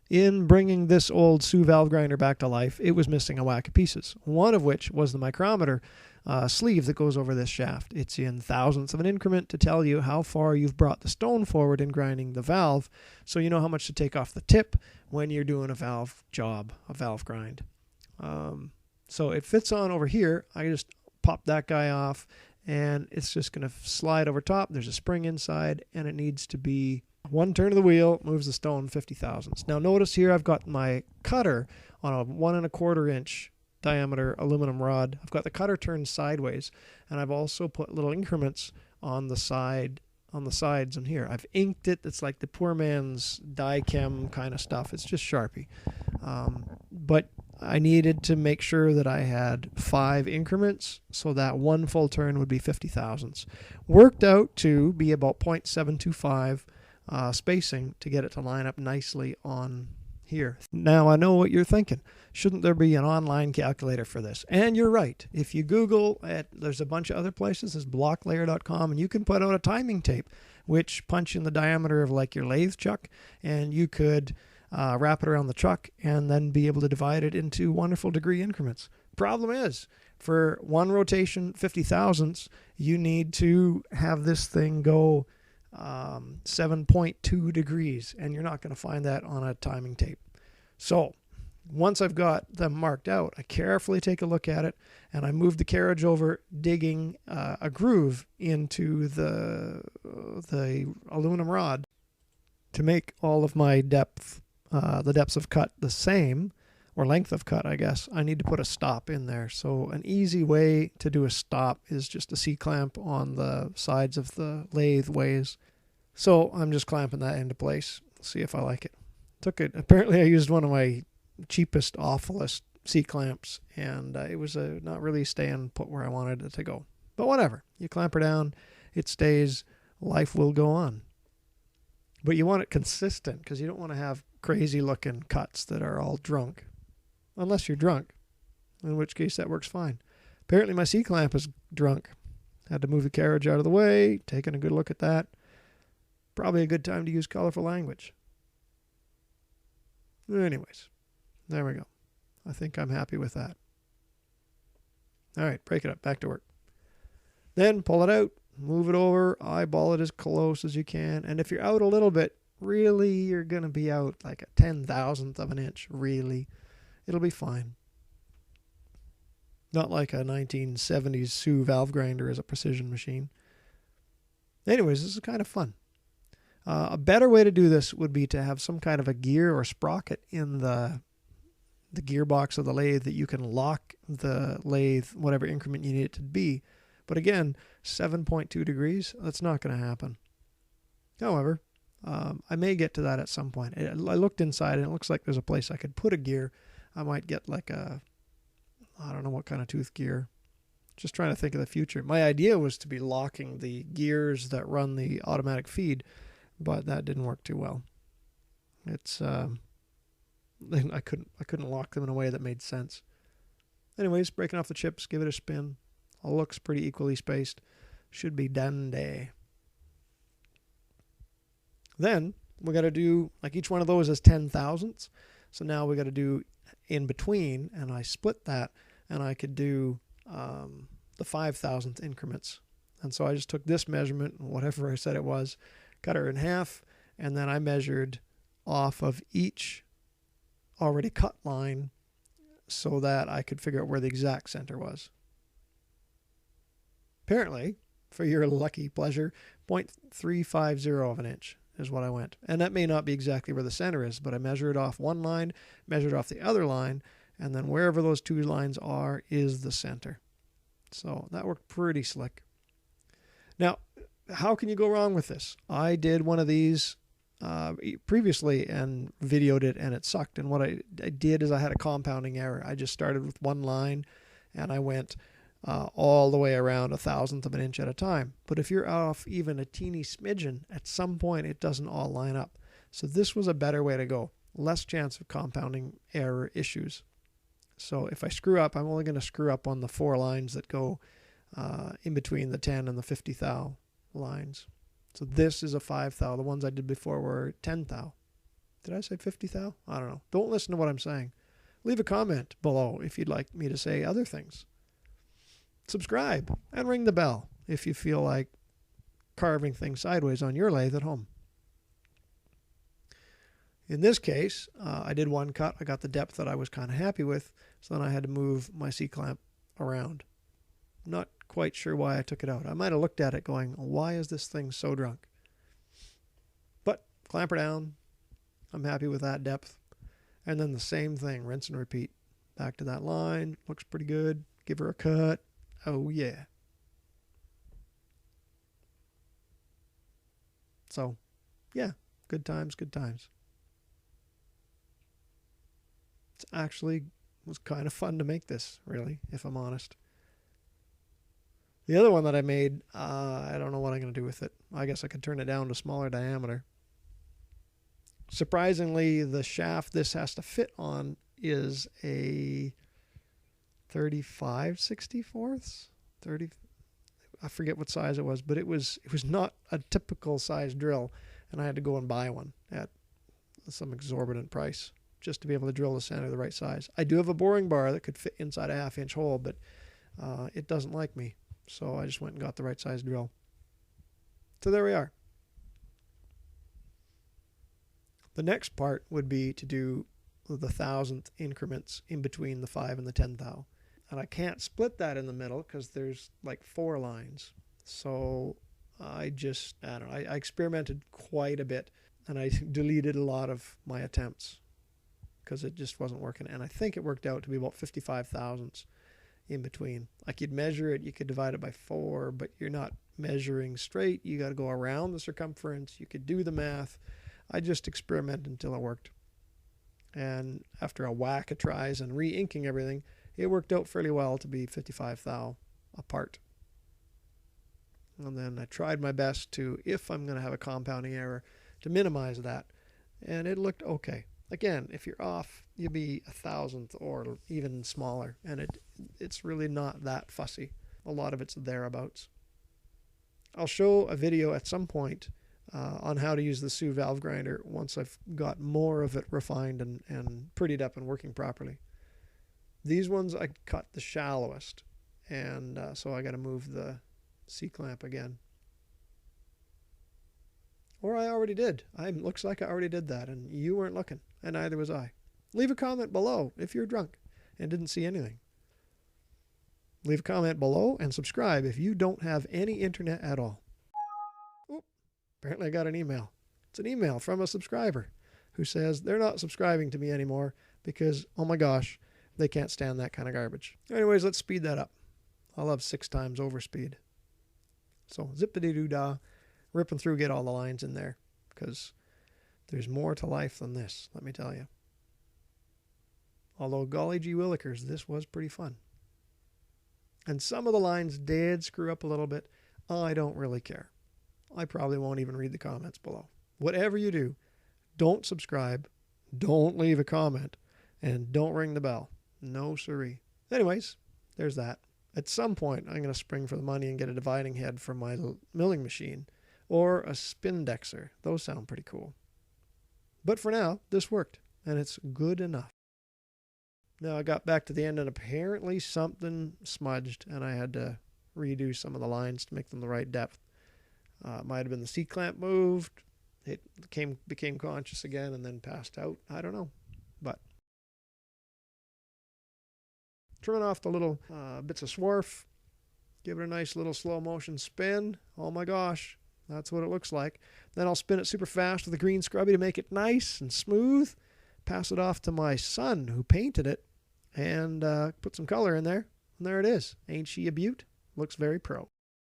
in bringing this old Sioux valve grinder back to life, it was missing a whack of pieces, one of which was the micrometer sleeve that goes over this shaft. It's in thousandths of an increment to tell you how far you've brought the stone forward in grinding the valve, so you know how much to take off the tip when you're doing a valve job, a valve grind. So it fits on over here. I just pop that guy off, and it's just going to slide over top. There's a spring inside, and it needs to be one turn of the wheel, moves the stone 50 thousandths. Now notice here I've got my cutter on a 1 1/4 inch diameter aluminum rod. I've got the cutter turned sideways, and I've also put little increments on the sides on here. I've inked it. It's like the poor man's die chem kind of stuff. It's just Sharpie. But I needed to make sure that I had 5 increments, so that one full turn would be 50 thousandths. Worked out to be about 0.725 spacing to get it to line up nicely on here. Now I know what you're thinking. Shouldn't there be an online calculator for this? And you're right. If you Google it, there's a bunch of other places. There's blocklayer.com, and you can put out a timing tape, which punch in the diameter of like your lathe chuck, and you could wrap it around the chuck and then be able to divide it into wonderful degree increments. Problem is, for one rotation, 50 thousandths, you need to have this thing go 7.2 degrees, and you're not going to find that on a timing tape. So once I've got them marked out, I carefully take a look at it, and I move the carriage over, digging a groove into the aluminum rod to make all of my the depths of cut the same, or length of cut, I guess. I need to put a stop in there. So an easy way to do a stop is just a C-clamp on the sides of the lathe ways. So I'm just clamping that into place. See if I like it. Apparently I used one of my cheapest, awfulest C-clamps, and it was not really staying put where I wanted it to go. But whatever. You clamp her down, it stays, life will go on. But you want it consistent, because you don't want to have crazy looking cuts that are all drunk. Unless you're drunk, in which case that works fine. Apparently my C-clamp is drunk. Had to move the carriage out of the way, taking a good look at that. Probably a good time to use colorful language. Anyways, there we go. I think I'm happy with that. All right, break it up, back to work. Then pull it out, move it over, eyeball it as close as you can. And if you're out a little bit, really, you're going to be out like a 10,000th of an inch, really. It'll be fine. Not like a 1970s Sioux valve grinder is a precision machine. Anyways, this is kind of fun. A better way to do this would be to have some kind of a gear or sprocket in the gearbox of the lathe that you can lock the lathe, whatever increment you need it to be. But again, 7.2 degrees, that's not going to happen. However, I may get to that at some point. I looked inside, and it looks like there's a place I could put a gear. I might get like I don't know what kind of tooth gear. Just trying to think of the future. My idea was to be locking the gears that run the automatic feed, but that didn't work too well. It's I couldn't lock them in a way that made sense. Anyways, breaking off the chips, give it a spin. All looks pretty equally spaced. Should be dandy. Then we got to do, like, each one of those is 10 thousandths. So now we got to do in between, and I split that, and I could do the 5,000th increments. And so I just took this measurement, whatever I said it was, cut her in half, and then I measured off of each already cut line so that I could figure out where the exact center was. Apparently, for your lucky pleasure, 0.350 of an inch is what I went. And that may not be exactly where the center is, but I measured off one line, measured off the other line, and then wherever those two lines are is the center. So that worked pretty slick. Now, how can you go wrong with this? I did one of these previously and videoed it, and it sucked. And what I did is I had a compounding error. I just started with one line, and I went all the way around 1,000th of an inch at a time. But if you're off even a teeny smidgen, at some point it doesn't all line up. So this was a better way to go. Less chance of compounding error issues. So if I screw up, I'm only going to screw up on the 4 lines that go in between the 10 and the 50 thou lines. So this is a 5 thou. The ones I did before were 10 thou. Did I say 50 thou? I don't know. Don't listen to what I'm saying. Leave a comment below if you'd like me to say other things. Subscribe and ring the bell if you feel like carving things sideways on your lathe at home. In this case, I did one cut. I got the depth that I was kind of happy with, so then I had to move my C-clamp around. Not quite sure why I took it out. I might have looked at it going, why is this thing so drunk? But clamp her down. I'm happy with that depth. And then the same thing, rinse and repeat. Back to that line. Looks pretty good. Give her a cut. Oh, yeah. So, yeah, good times, good times. It actually was kind of fun to make this, really, if I'm honest. The other one that I made, I don't know what I'm going to do with it. I guess I could turn it down to smaller diameter. Surprisingly, the shaft this has to fit on is a 35/64. 30. I forget what size it was, but it was not a typical size drill, and I had to go and buy one at some exorbitant price just to be able to drill the center the right size. I do have a boring bar that could fit inside a 1/2-inch hole, but it doesn't like me, so I just went and got the right size drill. So there we are. The next part would be to do the 1,000th increments in between the 5 and the 10 thou. And I can't split that in the middle because there's like 4 lines. So I don't know, I experimented quite a bit, and I deleted a lot of my attempts because it just wasn't working. And I think it worked out to be about 55 thousandths in between. Like, you'd measure it, you could divide it by 4, but you're not measuring straight. You got to go around the circumference. You could do the math. I just experimented until it worked. And after a whack of tries and re-inking everything, it worked out fairly well to be 55 thou apart. And then I tried my best to, if I'm going to have a compounding error, to minimize that. And it looked okay. Again, if you're off, you'd be 1,000th or even smaller. And it's really not that fussy. A lot of it's thereabouts. I'll show a video at some point on how to use the Sioux valve grinder once I've got more of it refined and prettied up and working properly. These ones I cut the shallowest, and so I got to move the C-clamp again. Or I already did. Looks like I already did that, and you weren't looking, and neither was I. Leave a comment below if you're drunk and didn't see anything. Leave a comment below and subscribe if you don't have any internet at all. Oop, apparently I got an email. It's an email from a subscriber who says they're not subscribing to me anymore because, oh my gosh, they can't stand that kind of garbage. Anyways, let's speed that up. I'll have 6 times overspeed. So zip-a-dee-doo-dah, ripping through, get all the lines in there, because there's more to life than this, let me tell you. Although, golly gee willikers, this was pretty fun. And some of the lines did screw up a little bit. I don't really care. I probably won't even read the comments below. Whatever you do, don't subscribe, don't leave a comment, and don't ring the bell. No siree. Anyways, there's that. At some point, I'm going to spring for the money and get a dividing head for my milling machine, or a spindexer. Those sound pretty cool. But for now, this worked, and it's good enough. Now I got back to the end, and apparently something smudged, and I had to redo some of the lines to make them the right depth. Might have been the C-clamp moved. It became conscious again and then passed out. I don't know. But trimming off the little bits of swarf, give it a nice little slow motion spin. Oh my gosh, that's what it looks like. Then I'll spin it super fast with a green scrubby to make it nice and smooth. Pass it off to my son who painted it and put some color in there. And there it is. Ain't she a beaut? Looks very pro.